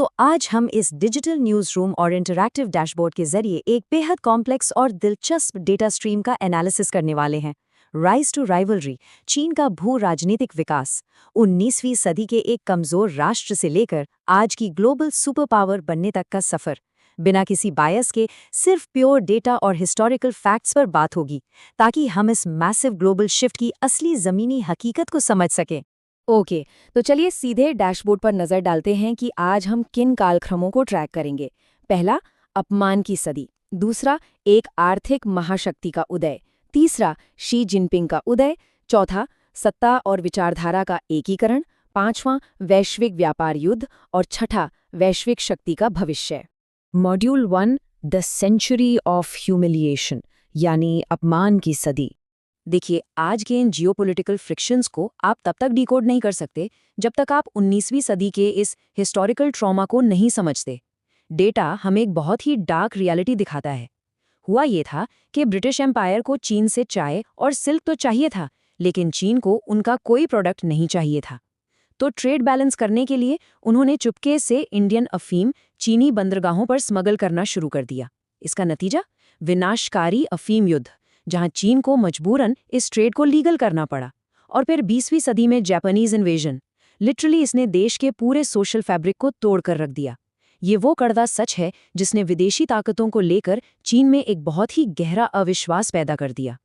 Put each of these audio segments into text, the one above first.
तो आज हम इस डिजिटल न्यूज़ रूम और इंटरैक्टिव डैशबोर्ड के जरिए एक बेहद कॉम्प्लेक्स और दिलचस्प डेटा स्ट्रीम का एनालिसिस करने वाले हैं। राइज टू राइवलरी, चीन का भू राजनीतिक विकास, 19वीं सदी के एक कमजोर राष्ट्र से लेकर आज की ग्लोबल सुपर पावर बनने तक का सफर। बिना किसी बायस के सिर्फ प्योर डेटा और हिस्टोरिकल फैक्ट्स पर बात होगी, ताकि हम इस मैसिव ग्लोबल शिफ्ट की असली जमीनी हकीकत को समझ सकें। ओके, तो चलिए सीधे डैशबोर्ड पर नजर डालते हैं कि आज हम किन कालक्रमों को ट्रैक करेंगे। पहला, अपमान की सदी। दूसरा, एक आर्थिक महाशक्ति का उदय। तीसरा, शी जिनपिंग का उदय। चौथा, सत्ता और विचारधारा का एकीकरण। पांचवां, वैश्विक व्यापार युद्ध। और छठा, वैश्विक शक्ति का भविष्य। Module 1, the century of humiliation, यानी अपमान की सदी। देखिए, आज के इन जियोपॉलिटिकल फ्रिक्शंस को आप तब तक डिकोड नहीं कर सकते जब तक आप 19वीं सदी के इस हिस्टोरिकल ट्रॉमा को नहीं समझते। डेटा हमें एक बहुत ही डार्क रियलिटी दिखाता है। हुआ ये था कि ब्रिटिश एम्पायर को चीन से चाय और सिल्क तो चाहिए था, लेकिन चीन को उनका कोई प्रोडक्ट नहीं चाहिए था। तो ट्रेड बैलेंस करने के लिए उन्होंने चुपके से इंडियन अफीम चीनी बंदरगाहों पर स्मगल करना शुरू कर दिया। इसका नतीजा, विनाशकारी अफीम युद्ध, जहां चीन को मजबूरन इस ट्रेड को लीगल करना पड़ा। और फिर 20वीं सदी में जापानीज इन्वेजन, लिटरली इसने देश के पूरे सोशल फैब्रिक को तोड़कर रख दिया। ये वो कड़वा सच है जिसने विदेशी ताकतों को लेकर चीन में एक बहुत ही गहरा अविश्वास पैदा कर दिया।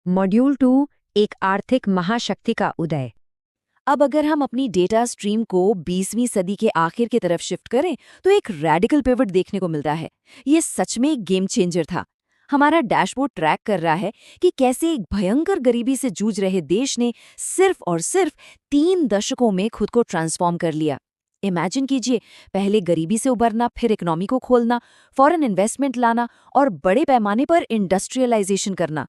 मॉड्यूल 2, एक आर्थिक महाशक्ति का उदय। अब अगर हम अपनी डेटा स्ट्रीम को 20वीं सदी के आखिर की तरफ शिफ्ट करें तो एक रैडिकल पिवट देखने को मिलता है। ये सच में एक गेम चेंजर था। हमारा डैशबोर्ड ट्रैक कर रहा है कि कैसे एक भयंकर गरीबी से जूझ रहे देश ने सिर्फ और सिर्फ 3 दशकों में खुद को ट्रांसफॉर्म कर लिया। इमेजिन कीजिए, पहले गरीबी से उबरना, फिर इकोनॉमी को खोलना, फॉरेन इन्वेस्टमेंट लाना और बड़े पैमाने पर इंडस्ट्रियलाइजेशन करना।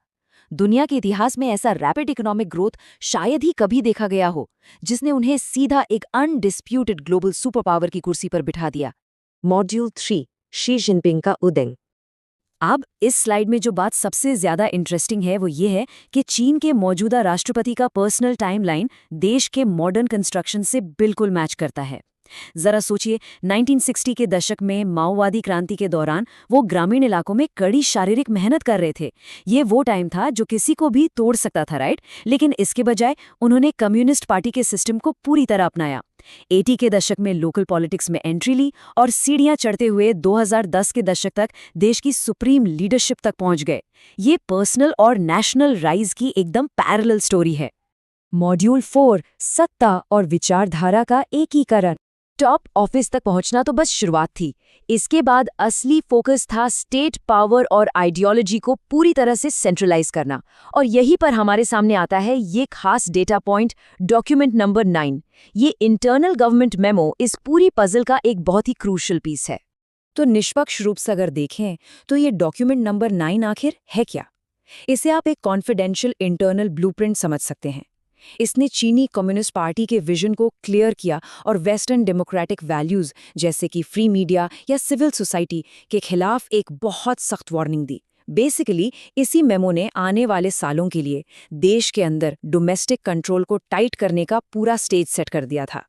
दुनिया के इतिहास में ऐसा रैपिड इकोनॉमिक ग्रोथ शायद ही कभी देखा गया हो, जिसने उन्हें सीधा एक अनडिस्प्यूटेड ग्लोबल सुपर पावर की कुर्सी पर बिठा दिया। मॉड्यूल 3, शी जिनपिंग का उदय। अब इस स्लाइड में जो बात सबसे ज्यादा इंटरेस्टिंग है वो ये है कि चीन के मौजूदा राष्ट्रपति का पर्सनल टाइमलाइन देश के मॉडर्न कंस्ट्रक्शन से बिल्कुल मैच करता है। जरा सोचिए, 1960 के दशक में माओवादी क्रांति के दौरान वो ग्रामीण इलाकों में कड़ी शारीरिक मेहनत कर रहे थे। ये वो टाइम था जो किसी को भी तोड़ सकता था, राइट? लेकिन इसके बजाय उन्होंने कम्युनिस्ट पार्टी के सिस्टम को पूरी तरह अपनाया। 80 के दशक में लोकल पॉलिटिक्स में एंट्री ली और सीढ़ियां चढ़ते हुए 2010 के दशक तक देश की सुप्रीम लीडरशिप तक पहुंच गए। ये पर्सनल और नेशनल राइज की एकदम पैरेलल स्टोरी है। मॉड्यूल 4, सत्ता और विचारधारा का एकीकरण। टॉप ऑफिस तक पहुंचना तो बस शुरुआत थी। इसके बाद असली फोकस था स्टेट पावर और आइडियोलॉजी को पूरी तरह से सेंट्रलाइज करना। और यहीं पर हमारे सामने आता है ये खास डेटा पॉइंट, डॉक्यूमेंट नंबर 9। ये इंटरनल गवर्नमेंट मेमो इस पूरी पजल का एक बहुत ही क्रूशियल पीस है। तो निष्पक्ष रूप से अगर देखें तो ये डॉक्यूमेंट नंबर 9 आखिर है क्या? इसे आप एक कॉन्फिडेंशियल इंटरनल ब्लूप्रिंट समझ सकते हैं। इसने चीनी कम्युनिस्ट पार्टी के विजन को क्लियर किया और वेस्टर्न डेमोक्रेटिक वैल्यूज जैसे कि फ्री मीडिया या सिविल सोसाइटी के खिलाफ एक बहुत सख्त वार्निंग दी। बेसिकली इसी मेमो ने आने वाले सालों के लिए देश के अंदर डोमेस्टिक कंट्रोल को टाइट करने का पूरा स्टेज सेट कर दिया था।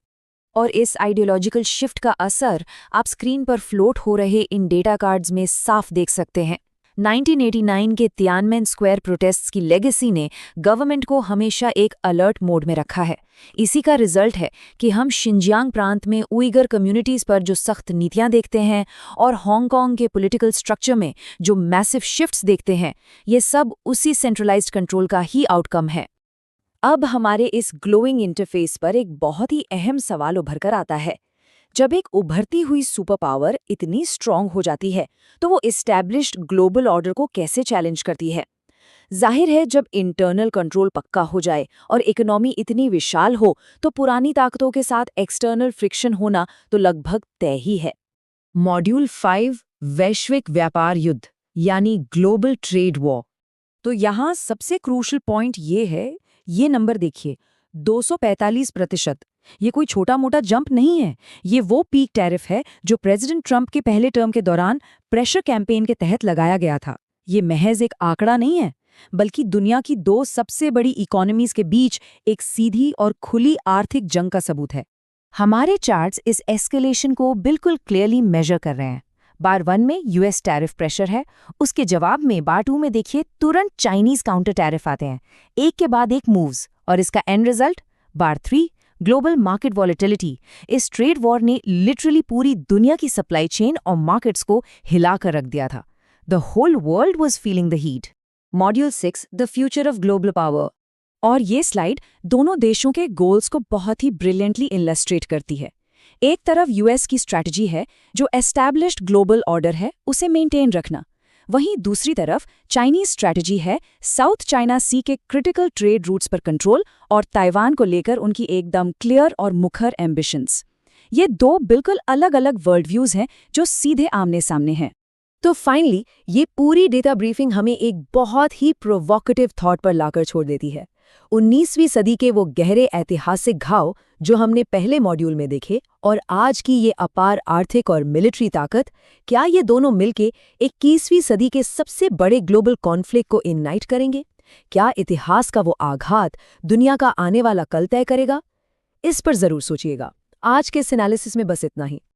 और इस आइडियोलॉजिकल शिफ्ट का असर आप स्क्रीन पर फ्लोट हो रहे इन डेटा कार्ड्स में साफ देख सकते हैं। 1989 के तियानमेन स्क्वायर प्रोटेस्ट्स की लेगेसी ने गवर्नमेंट को हमेशा एक अलर्ट मोड में रखा है। इसी का रिजल्ट है कि हम शिनजियांग प्रांत में उइगर कम्युनिटीज़ पर जो सख्त नीतियां देखते हैं और हांगकांग के पॉलिटिकल स्ट्रक्चर में जो मैसिव शिफ्ट्स देखते हैं, ये सब उसी सेंट्रलाइज्ड कंट्रोल का ही आउटकम है। अब हमारे इस ग्लोइंग इंटरफेस पर एक बहुत ही अहम सवाल उभर कर आता है। जब एक उभरती हुई सुपर पावर इतनी स्ट्रांग हो जाती है तो वो एस्टैब्लिश्ड ग्लोबल ऑर्डर को कैसे चैलेंज करती है? जाहिर है, जब इंटरनल कंट्रोल पक्का हो जाए और इकोनॉमी इतनी विशाल हो तो पुरानी ताकतों के साथ एक्सटर्नल फ्रिक्शन होना तो लगभग तय ही है। मॉड्यूल 5, वैश्विक व्यापार युद्ध, यानी ग्लोबल ट्रेड वॉर। तो यहाँ सबसे क्रूशियल पॉइंट ये है, ये नंबर देखिए, 245%। ये कोई छोटा मोटा जंप नहीं है। ये वो पीक टैरिफ है जो प्रेसिडेंट ट्रंप के पहले टर्म के दौरान प्रेशर कैंपेन के तहत लगाया गया था। ये महज एक आंकड़ा नहीं है, बल्कि दुनिया की 2 सबसे बड़ी इकोनॉमीज के बीच एक सीधी और खुली आर्थिक जंग का सबूत है। हमारे चार्ट्स इस एस्केलेशन को बिल्कुल क्लियरली मेजर कर रहे हैं। बार 1 में यूएस टैरिफ प्रेशर है, उसके जवाब में बार 2 में देखिए तुरंत चाइनीज काउंटर टैरिफ आते हैं, एक के बाद एक मूव्स, और इसका and result bar 3 global market volatility. इस ट्रेड वॉर ने लिटरली पूरी दुनिया की सप्लाई चेन और मार्केट्स को हिलाकर रख दिया था। The whole world was feeling the heat. Module 6 the future of global power. और ये स्लाइड दोनों देशों के गोल्स को बहुत ही ब्रिलियंटली इलस्ट्रेट करती है। एक तरफ यूएस की स्ट्रैटेजी है जो एस्टैब्लिश्ड ग्लोबल ऑर्डर है उसे मेंटेन रखना, वहीं दूसरी तरफ चाइनीज स्ट्रैटेजी है साउथ चाइना सी के क्रिटिकल ट्रेड रूट्स पर कंट्रोल और ताइवान को लेकर उनकी एकदम क्लियर और मुखर एम्बिशंस। ये दो बिल्कुल अलग अलग वर्ल्ड व्यूज हैं जो सीधे आमने सामने हैं। तो फाइनली ये पूरी डेटा ब्रीफिंग हमें एक बहुत ही प्रोवोकेटिव थॉट पर लाकर छोड़ देती है। 19वीं सदी के वो गहरे ऐतिहासिक घाव जो हमने पहले मॉड्यूल में देखे और आज की ये अपार आर्थिक और मिलिट्री ताकत, क्या ये दोनों मिलके 21वीं सदी के सबसे बड़े ग्लोबल कॉन्फ्लिक्ट को इग्नाइट करेंगे? क्या इतिहास का वो आघात दुनिया का आने वाला कल तय करेगा? इस पर जरूर सोचिएगा। आज के इस एनालिसिस में बस इतना ही।